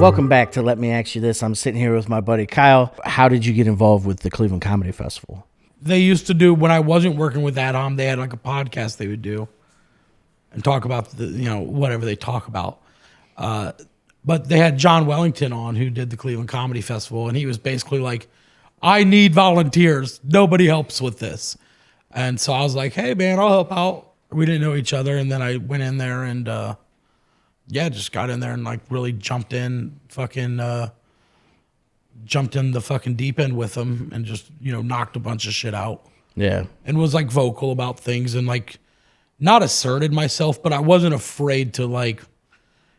Welcome back to Let Me Ask You This. I'm sitting here with my buddy Kyle. How did you get involved with the Cleveland Comedy Festival? They used to do, when I wasn't working with Ad-Hom, they had like a podcast they would do and talk about whatever they talk about. But they had John Wellington on, who did the Cleveland Comedy Festival, and he was basically like, I need volunteers. Nobody helps with this. And so I was like, hey man, I'll help out. We didn't know each other, and then I went in there and just got in there and like really jumped in the fucking deep end with them and just, knocked a bunch of shit out. Yeah. And was like vocal about things and like not asserted myself, but I wasn't afraid to like,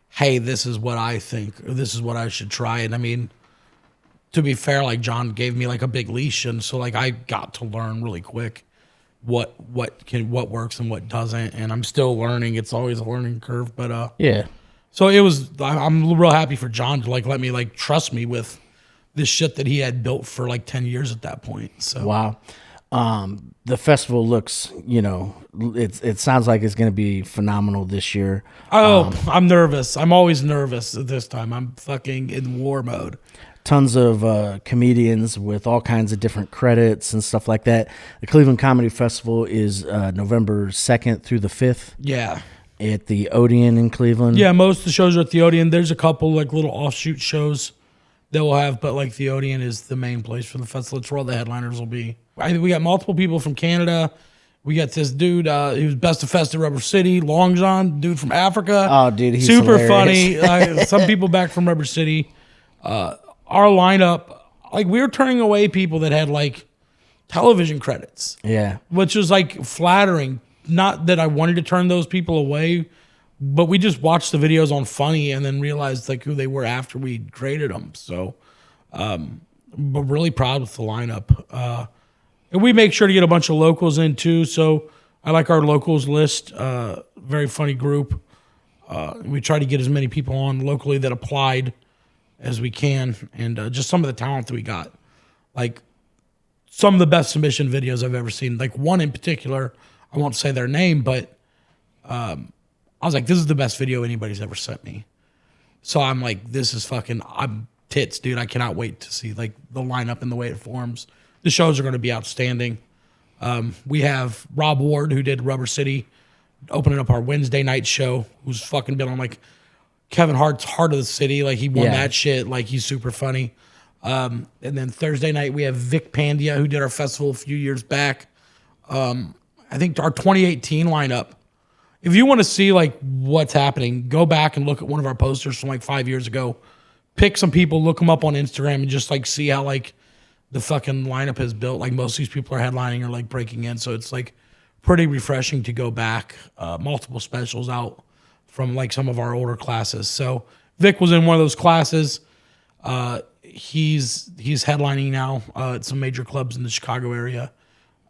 hey, this is what I think, or this is what I should try. And I mean, to be fair, like John gave me like a big leash, and so like I got to learn really quick what works and what doesn't, and I'm still learning. It's always a learning curve, but yeah. So I'm real happy for John to like let me like trust me with this shit that he had built for like 10 years at that point. So wow. The festival looks, it sounds like it's going to be phenomenal this year. I'm nervous. I'm always nervous at this time. I'm fucking in war mode. Tons of comedians with all kinds of different credits and stuff like that. The Cleveland Comedy Festival is November 2nd through the 5th. Yeah. At the Odeon in Cleveland. Yeah, most of the shows are at the Odeon. There's a couple like little offshoot shows that we'll have, but like the Odeon is the main place for the festival. It's where all the headliners will be. I think we got multiple people from Canada. We got this dude who's best of fest at Rubber City, Long John, dude from Africa. Oh, dude, he's super hilarious. funny. Some people back from Rubber City. Our lineup, like we were turning away people that had like television credits. Yeah. Which was like flattering. Not that I wanted to turn those people away, but we just watched the videos on Funny and then realized like who they were after we graded them. So, but really proud with the lineup. And we make sure to get a bunch of locals in too. So I like our locals list. Very funny group. We try to get as many people on locally that applied as we can, and just some of the talent that we got. Like some of the best submission videos I've ever seen. Like one in particular, I won't say their name, but I was like, this is the best video anybody's ever sent me. So I'm like, this is fucking, I'm tits, dude. I cannot wait to see like the lineup and the way it forms. The shows are going to be outstanding. We have Rob Ward, who did Rubber City, opening up our Wednesday night show, who's fucking been on like Kevin Hart's Heart of the City. Like he won that shit. Like he's super funny. And then Thursday night, we have Vic Pandya, who did our festival a few years back. I think our 2018 lineup, if you want to see like what's happening, go back and look at one of our posters from like 5 years ago. Pick some people, look them up on Instagram, and just like see how like the fucking lineup has built. Like most of these people are headlining or like breaking in. So it's like pretty refreshing to go back. Multiple specials out from like some of our older classes. So Vic was in one of those classes. He's headlining now at some major clubs in the Chicago area.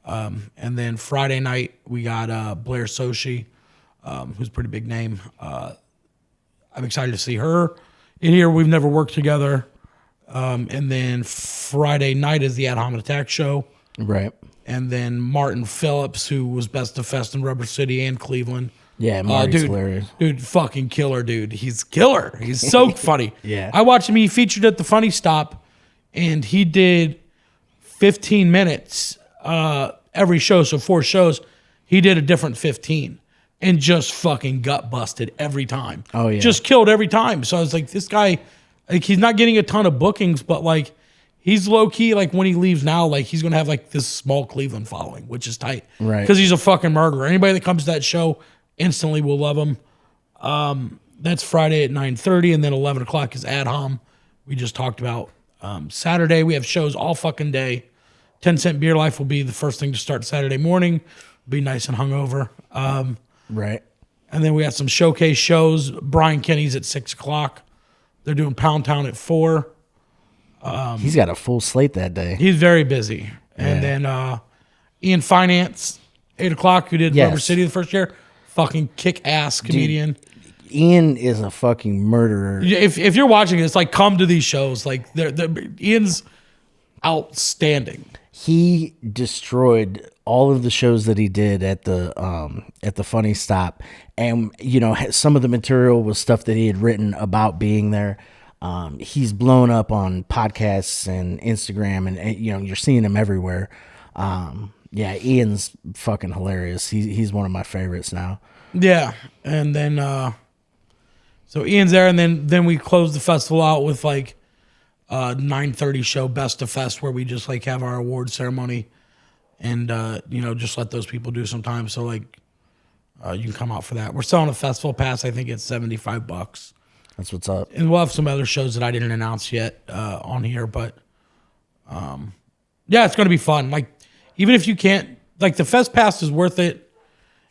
And then Friday night we got Blair Soshi, who's a pretty big name. I'm excited to see her in here. We've never worked together. And then Friday night is the Ad-Hom Attack show. Right. And then Martin Phillips, who was best of fest in Rubber City and Cleveland. Yeah, Marty's hilarious. Dude, fucking killer, dude. He's killer. He's so funny. Yeah. I watched him. He featured at the Funny Stop, and he did 15 minutes every show. So 4 shows, he did a different 15 and just fucking gut busted every time. Oh, yeah. Just killed every time. So I was like, this guy, like, he's not getting a ton of bookings, but like, he's low key. Like when he leaves now, like he's gonna have like this small Cleveland following, which is tight, right? Because he's a fucking murderer. Anybody that comes to that show instantly will love him. That's Friday at 9:30, and then 11 o'clock is Ad-Hom. We just talked about. Saturday we have shows all fucking day. 10 Cent Beer Life will be the first thing to start Saturday morning. Be nice and hungover. Right. And then we got some showcase shows. Brian Kenny's at 6 o'clock. They're doing Pound Town at 4. He's got a full slate that day. He's very busy. And then Ian Finance, 8 o'clock, who did Rubber City the first year. Fucking kick-ass comedian. Dude, Ian is a fucking murderer. If you're watching this, like, come to these shows. Like, Ian's outstanding. He destroyed all of the shows that he did at the Funny Stop, and you know, some of the material was stuff that he had written about being there. He's blown up on podcasts and Instagram, and you're seeing him everywhere. Yeah, Ian's fucking hilarious. He's one of my favorites now. Yeah, and then so Ian's there, and then we close the festival out with like 9:30 show, Best of Fest, where we just like have our award ceremony, and just let those people do some time. So like you can come out for that. We're selling a festival pass. I think it's $75. That's what's up. And we'll have some other shows that I didn't announce yet on here, but yeah, it's gonna be fun. Like even if you can't, like the Fest Pass is worth it.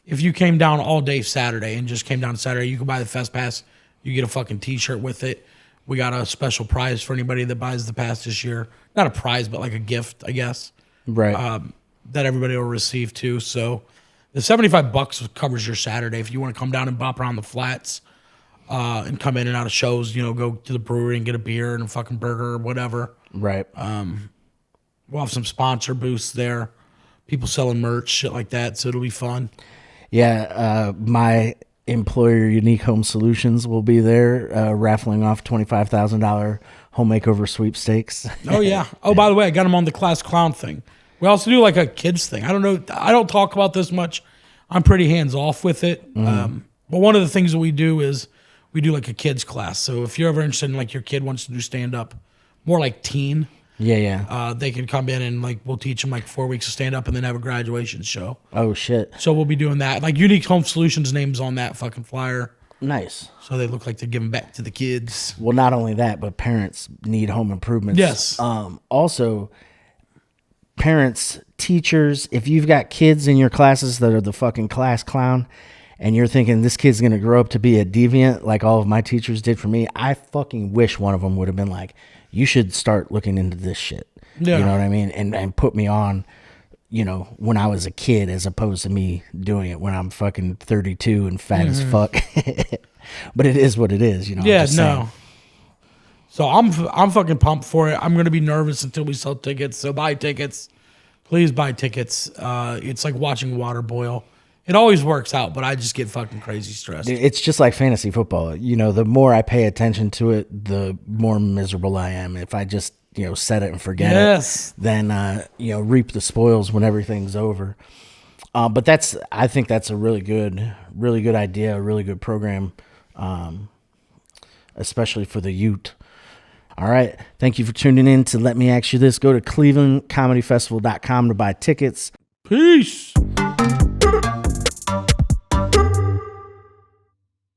If you came down all day Saturday and just came down Saturday, you can buy the Fest Pass. You get a fucking T-shirt with it. We got a special prize for anybody that buys the pass this year. Not a prize, but like a gift, I guess. Right. That everybody will receive too. So the $75 covers your Saturday. If you want to come down and bop around the flats and come in and out of shows, go to the brewery and get a beer and a fucking burger or whatever. Right. We'll have some sponsor booths there. People selling merch, shit like that. So it'll be fun. Yeah, my employer, Unique Home Solutions, will be there raffling off $25,000 home makeover sweepstakes. Oh, yeah. Oh, by the way, I got them on the Class Clown thing. We also do like a kids thing. I don't know. I don't talk about this much. I'm pretty hands off with it. But one of the things that we do is we do like a kids class. So if you're ever interested in like your kid wants to do stand up, more like teen. Yeah. They can come in and like we'll teach them like 4 weeks of stand up and then have a graduation show. Oh shit. So we'll be doing that. Like Unique Home Solutions name's on that fucking flyer. Nice. So they look like they're giving back to the kids. Well, not only that, but parents need home improvements. Yes. Also, parents, teachers, if you've got kids in your classes that are the fucking class clown and you're thinking this kid's going to grow up to be a deviant like all of my teachers did for me, I fucking wish one of them would have been like, you should start looking into this shit. Yeah. You know what I mean? And put me on, when I was a kid as opposed to me doing it when I'm fucking 32 and fat as fuck. But it is what it is, Yeah, I'm just saying. no. So I'm fucking pumped for it. I'm going to be nervous until we sell tickets. So buy tickets. Please buy tickets. It's like watching water boil. It always works out, but I just get fucking crazy stressed. It's just like fantasy football. The more I pay attention to it, the more miserable I am. If I just, set it and forget Yes. it, then, reap the spoils when everything's over. But I think that's a really good idea, a really good program, especially for the youth. All right. Thank you for tuning in to Let Me Ask You This. Go to clevelandcomedyfestival.com to buy tickets. Peace.